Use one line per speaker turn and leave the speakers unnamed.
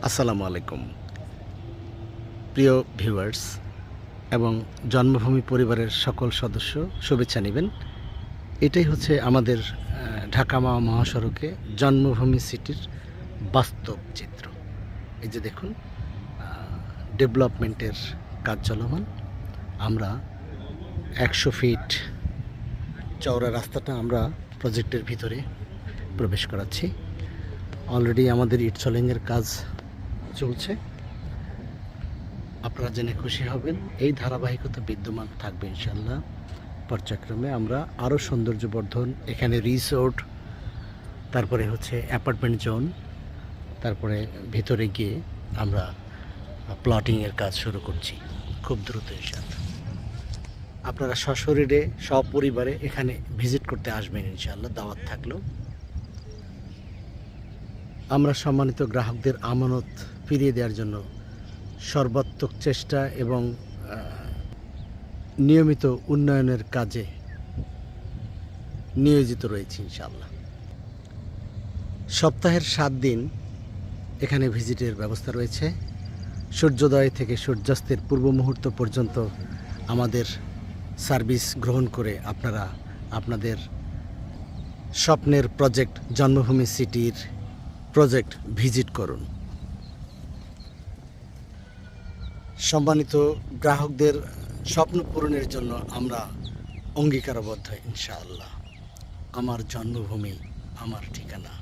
আসসালামু আলাইকুম প্রিয় ভিউয়ার্স এবং জন্মভূমি পরিবারের সকল সদস্য শুভেচ্ছা নেবেন। এটাই হচ্ছে আমাদের ঢাকা মহাসড়কে জন্মভূমি সিটির বাস্তব চিত্র। এই যে দেখুন, ডেভেলপমেন্টের কাজ চলমান। আমরা 100 ফিট চওড়া রাস্তাটা আমরা প্রজেক্টের ভিতরে প্রবেশ করাচ্ছি। অলরেডি আমাদের ইটসলিংয়ের কাজ চলছে। আপনারা জেনে খুশি হবেন, এই ধারাবাহিকতা বিদ্যমান থাকবে ইনশাল্লাহ। পর্যায়ক্রমে আমরা আরও সৌন্দর্যবর্ধন, এখানে রিসোর্ট, তারপরে হচ্ছে অ্যাপার্টমেন্ট জোন, তারপরে ভিতরে গিয়ে আমরা প্লটিংয়ের কাজ শুরু করছি খুব দ্রুত ইনশাল্লাহ। আপনারা সশরীরে সপরিবারে এখানে ভিজিট করতে আসবেন ইনশাল্লাহ, দাওয়াত থাকলো। আমরা সম্মানিত গ্রাহকদের আমানত ফিরিয়ে দেওয়ার জন্য সর্বাত্মক চেষ্টা এবং নিয়মিত উন্নয়নের কাজে নিয়োজিত রয়েছি ইনশাআল্লাহ। সপ্তাহের 7 দিন এখানে ভিজিটের ব্যবস্থা রয়েছে। সূর্যোদয় থেকে সূর্যাস্তের পূর্ব মুহূর্ত পর্যন্ত আমাদের সার্ভিস গ্রহণ করে আপনারা আপনাদের স্বপ্নের প্রজেক্ট জন্মভূমি সিটির প্রজেক্ট ভিজিট করুন। সম্মানিত গ্রাহকদের স্বপ্ন পূরণের জন্য আমরা অঙ্গীকারবদ্ধ ইনশাআল্লাহ। আমার জন্মভূমি, আমার ঠিকানা।